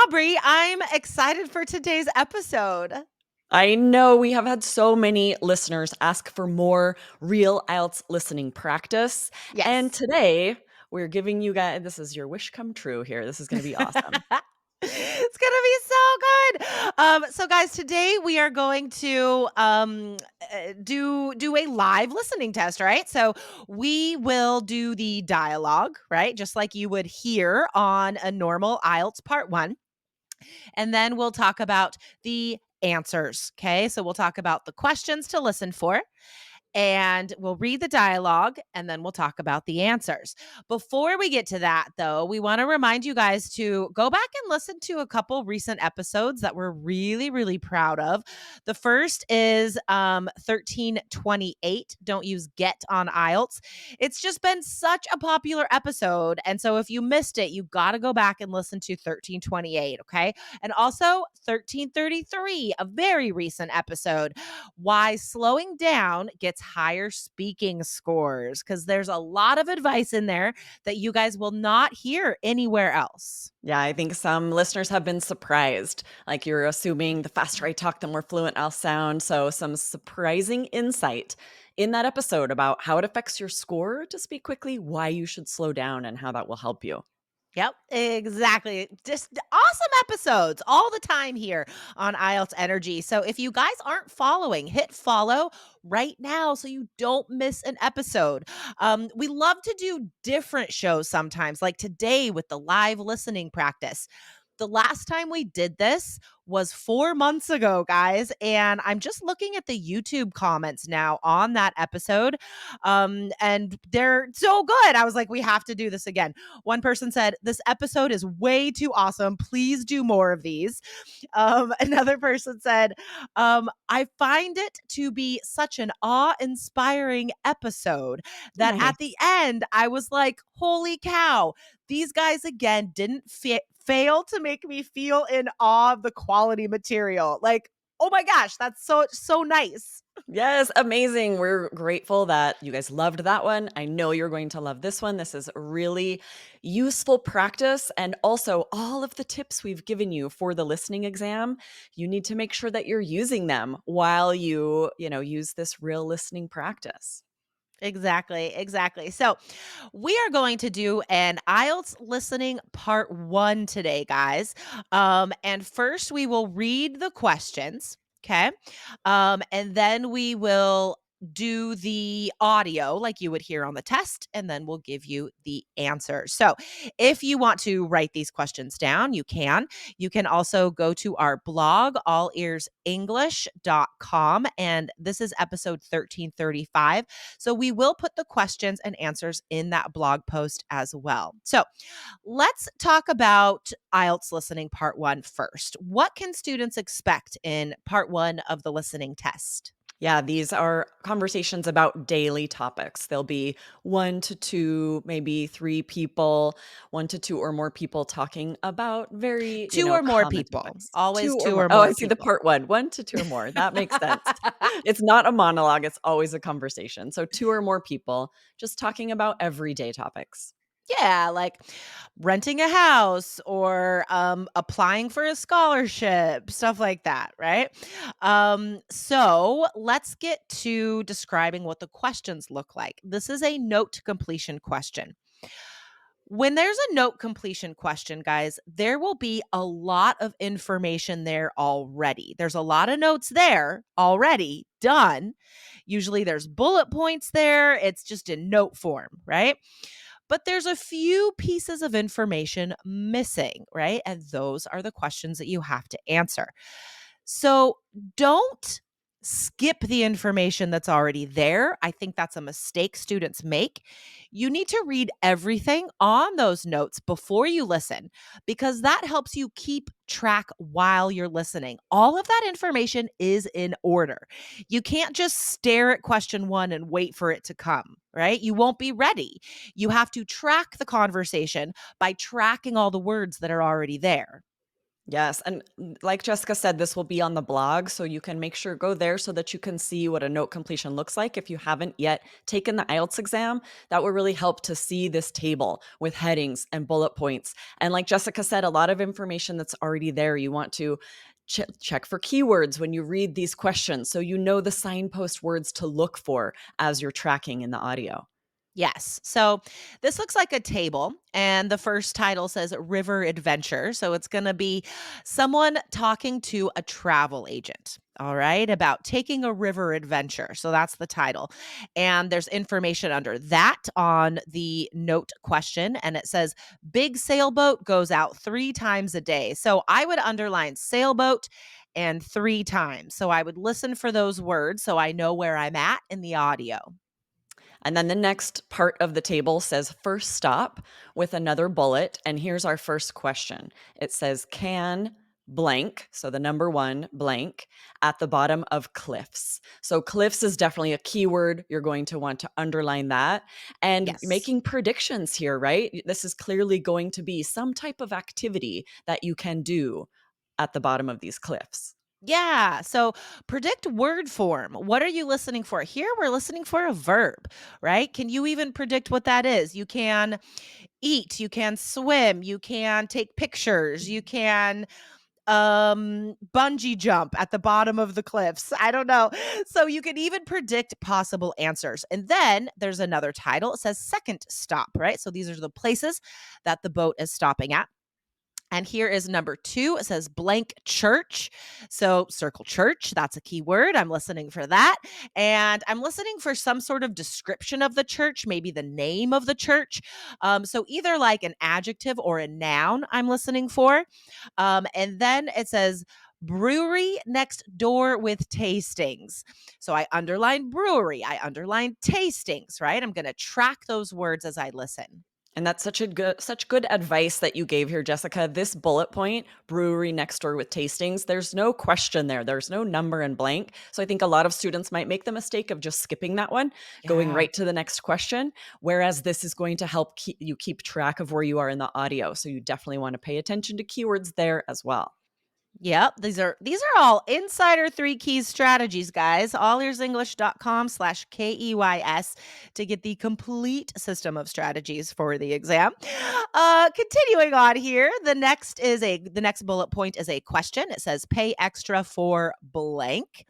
Aubrey. I'm excited for today's episode. I know we have had so many listeners ask for more real IELTS listening practice. And Yes. today we're giving you guys, this is your wish come true here. This is going to be awesome. It's gonna be so good. So guys, today we are going to do a live listening test, right? So we will do the dialogue, right, just like you would hear on a normal IELTS Part 1. And then we'll talk about the answers. Okay. So we'll talk about the questions to listen for, and we'll read the dialogue, and then we'll talk about the answers. Before we get to that, though, we want to remind you guys to go back and listen to a couple recent episodes that we're really, really proud of. The first is 1328, Don't Use Get on IELTS. It's just been such a popular episode. And so if you missed it, you got to go back and listen to 1328, okay? And also 1333, a very recent episode, Why Slowing Down Gets Higher Speaking Scores, because there's a lot of advice in there that you guys will not hear anywhere else. Yeah, I think some listeners have been surprised. Like you're assuming the faster I talk, the more fluent I'll sound. So, some surprising insight in that episode about how it affects your score to speak quickly, why you should slow down, and how that will help you. Yep, exactly. Just awesome episodes all the time here on IELTS Energy. So if you guys aren't following, hit follow right now so you don't miss an episode. We love to do different shows sometimes, like today with the live listening practice. The last time we did this was 4 months ago, guys, and I'm just looking at the YouTube comments now on that episode, and they're so good. I was like, we have to do this again. One person said, "This episode is way too awesome. Please do more of these." Another person said, "I find it to be such an awe-inspiring episode that Nice. at the end, I was like, holy cow, these guys again didn't fail to make me feel in awe of the quality material." Like, oh my gosh, that's so nice. Yes, amazing. We're grateful that you guys loved that one. I know you're going to love this one. This is really useful practice. And also, all of the tips we've given you for the listening exam, you need to make sure that you're using them while use this real listening practice. Exactly. So, we are going to do an IELTS listening part 1 today, guys. And first, we will read the questions. Okay. And then we will do the audio like you would hear on the test, and then we'll give you the answers. So, if you want to write these questions down, you can. You can also go to our blog, allearsenglish.com, and this is episode 1335. So we will put the questions and answers in that blog post as well. So let's talk about IELTS listening part 1 first. What can students expect in part 1 of the listening test? Yeah, these are conversations about daily topics. There'll be 1 to 2, maybe 3 people, 1 to 2 or more people talking about very, Two or more common people. topics. Always Two or two more. or Oh, I more see the people. part one. 1 to 2 or more. That makes sense. It's not a monologue, it's always a conversation. So 2 or more people just talking about everyday topics. Yeah, like renting a house or applying for a scholarship, stuff like that, right? So let's get to describing what the questions look like. This is a note completion question. When there's a note completion question, guys, there will be a lot of information there already. There's a lot of notes there already done. Usually there's bullet points there. It's just in note form, right? But there's a few pieces of information missing, right? And those are the questions that you have to answer. So don't skip the information that's already there. I think that's a mistake students make. You need to read everything on those notes before you listen, because that helps you keep track while you're listening. All of that information is in order. You can't just stare at question 1 and wait for it to come, right? You won't be ready. You have to track the conversation by tracking all the words that are already there. Yes, and like Jessica said, this will be on the blog, so you can make sure go there so that you can see what a note completion looks like. If you haven't yet taken the IELTS exam, that will really help to see this table with headings and bullet points. And like Jessica said, a lot of information that's already there. You want to check for keywords when you read these questions so you know the signpost words to look for as you're tracking in the audio. Yes. So this looks like a table, and the first title says River Adventure. So it's going to be someone talking to a travel agent, all right, about taking a river adventure. So that's the title. And there's information under that on the note question, and it says Big sailboat goes out 3 times a day. So I would underline sailboat and 3 times. So I would listen for those words so I know where I'm at in the audio. And then the next part of the table says first stop with another bullet. And here's our first question. It says, can blank, so the number one blank, at the bottom of cliffs. So cliffs is definitely a keyword. You're going to want to underline that and Yes. making predictions here, right? This is clearly going to be some type of activity that you can do at the bottom of these cliffs. Yeah. So predict word form. What are you listening for? Here we're listening for a verb, right? Can you even predict what that is? You can eat, you can swim, you can take pictures, you can bungee jump at the bottom of the cliffs. I don't know. So you can even predict possible answers. And then there's another title. It says second stop, right? So these are the places that the boat is stopping at. And here is number 2. It says blank church. So circle church. That's a key word. I'm listening for that. And I'm listening for some sort of description of the church, maybe the name of the church. So either like an adjective or a noun I'm listening for. And then it says brewery next door with tastings. So I underline brewery. I underline tastings, right? I'm going to track those words as I listen. And that's such good advice that you gave here, Jessica. This bullet point, brewery next door with tastings, there's no question there. There's no number in blank. So I think a lot of students might make the mistake of just skipping that one, going Yeah. right to the next question, whereas this is going to help you keep track of where you are in the audio. So you definitely want to pay attention to keywords there as well. Yep, these are all insider 3 keys strategies, guys. allearsenglish.com/KEYS to get the complete system of strategies for the exam. Continuing on here, the next bullet point is a question. It says pay extra for blank.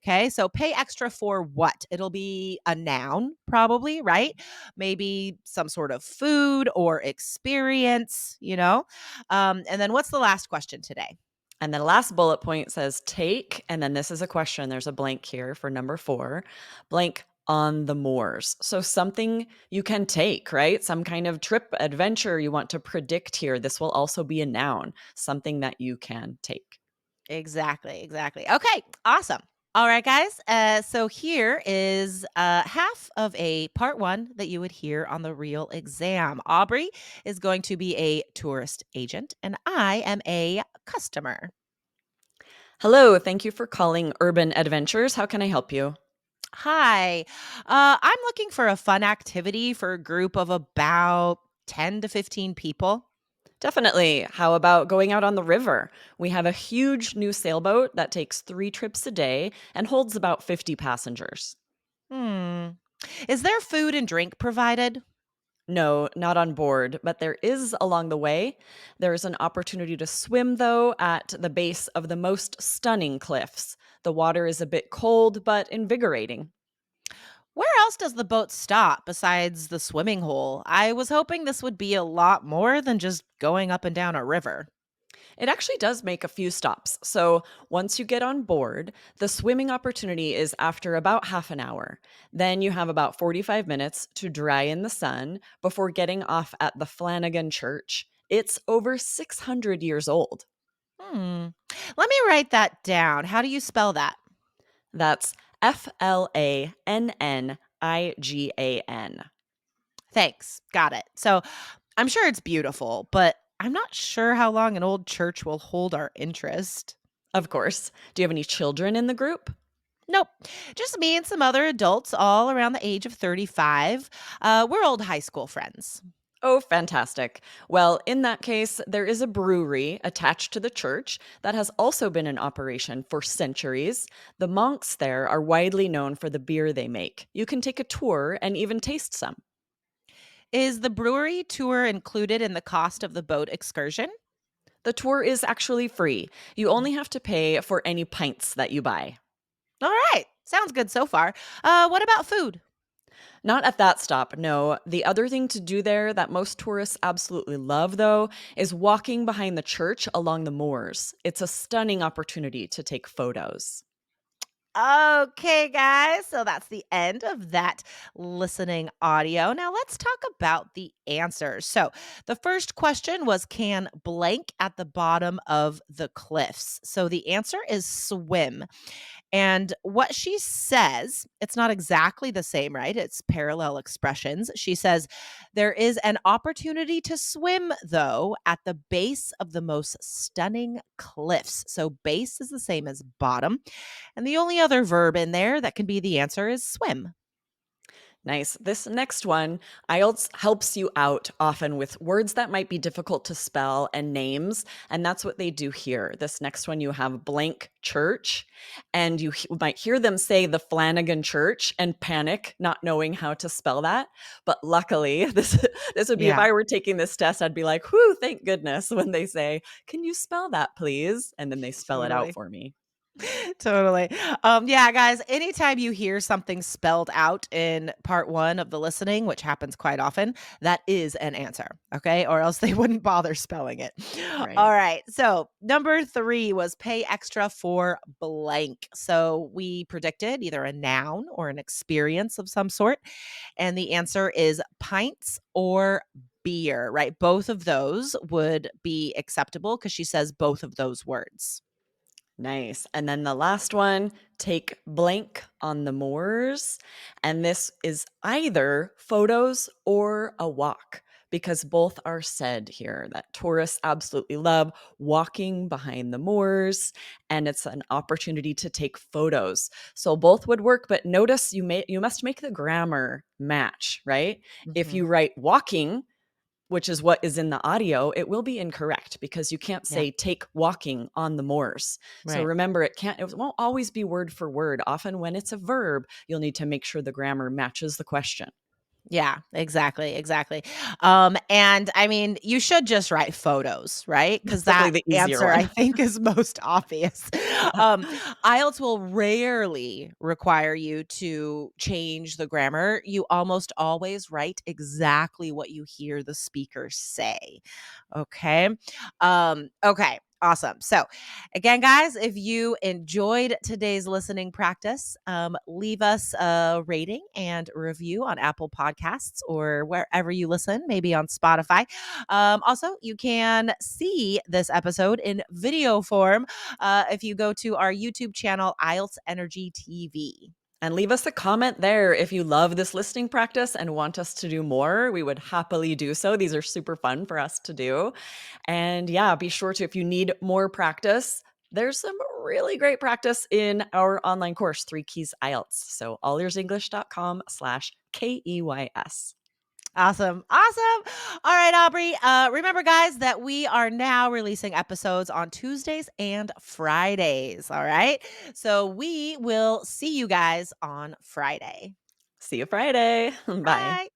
Okay, so pay extra for what? It'll be a noun, probably, right? Maybe some sort of food or experience, you know? And then what's the last question today? And then the last bullet point says take, and then this is a question. There's a blank here for number 4, blank on the moors. So something you can take, right? Some kind of trip adventure you want to predict here. This will also be a noun, something that you can take. Exactly, exactly. Okay, awesome. All right, guys. So here is half of a part 1 that you would hear on the real exam. Aubrey is going to be a tourist agent, and I am a customer. Hello, thank you for calling Urban Adventures. How can I help you? Hi. I'm looking for a fun activity for a group of about 10 to 15 people. Definitely. How about going out on the river? We have a huge new sailboat that takes 3 trips a day and holds about 50 passengers. Hmm. Is there food and drink provided? No, not on board, but there is along the way. There is an opportunity to swim, though, at the base of the most stunning cliffs. The water is a bit cold, but invigorating. Where else does the boat stop besides the swimming hole? I was hoping this would be a lot more than just going up and down a river. It actually does make a few stops. So once you get on board, the swimming opportunity is after about half an hour. Then you have about 45 minutes to dry in the sun before getting off at the Flanagan Church. It's over 600 years old. Hmm. Let me write that down. How do you spell that? That's Flananigan. Thanks. Got it. So I'm sure it's beautiful, but I'm not sure how long an old church will hold our interest. Of course. Do you have any children in the group? Nope. Just me and some other adults, all around the age of 35. We're old high school friends. Oh, fantastic. Well, in that case, there is a brewery attached to the church that has also been in operation for centuries. The monks there are widely known for the beer they make. You can take a tour and even taste some. Is the brewery tour included in the cost of the boat excursion? The tour is actually free. You only have to pay for any pints that you buy. All right. Sounds good so far. What about food? Not at that stop, no. The other thing to do there that most tourists absolutely love, though, is walking behind the church along the moors. It's a stunning opportunity to take photos. Okay, guys. So that's the end of that listening audio. Now let's talk about the answers. So the first question was, can blank at the bottom of the cliffs? So the answer is swim. And what she says, it's not exactly the same, right? It's parallel expressions. She says, there is an opportunity to swim, though, at the base of the most stunning cliffs. So base is the same as bottom. And the only other verb in there that can be the answer is swim. Nice. This next one, IELTS helps you out often with words that might be difficult to spell and names. And that's what they do here. This next one, you have blank church, and you might hear them say the Flanagan Church and panic, not knowing how to spell that. But luckily, this would be if Yeah, I were taking this test, I'd be like, whoo, thank goodness when they say, can you spell that, please? And then they spell it out totally. for me. Totally. Yeah, guys, anytime you hear something spelled out in part one of the listening, which happens quite often, that is an answer. Okay. Or else they wouldn't bother spelling it. All Right. right. So number three was pay extra for blank. So we predicted either a noun or an experience of some sort. And the answer is pints or beer, right? Both of those would be acceptable because she says both of those words. Nice. And then the last one, take blank on the moors. And this is either photos or a walk because both are said here that tourists absolutely love walking behind the moors and it's an opportunity to take photos. So both would work, but notice you must make the grammar match, right? If Mhm. you write walking, which is what is in the audio, it will be incorrect because you can't Yeah. say take walking on the moors. So Right. remember, it won't always be word for word. Often when it's a verb, you'll need to make sure the grammar matches the question. Yeah, exactly, exactly. And I mean, you should just write photos, right? Because That's definitely that the easier answer, I one. think, is most obvious. Um, IELTS will rarely require you to change the grammar. You almost always write exactly what you hear the speaker say. Okay. Okay. Awesome. So, again, guys, if you enjoyed today's listening practice, leave us a rating and review on Apple Podcasts or wherever you listen, maybe on Spotify. Also, you can see this episode in video form if you go to our YouTube channel, IELTS Energy TV. And leave us a comment there if you love this listening practice and want us to do more. We would happily do so. These are super fun for us to do. And yeah, be sure to, if you need more practice, there's some really great practice in our online course, Three Keys IELTS. So allearsenglish.com/KEYS. Awesome. Awesome. All right, Aubrey. Remember, guys, that we are now releasing episodes on Tuesdays and Fridays. All right. So we will see you guys on Friday. See you Friday. Bye. Bye.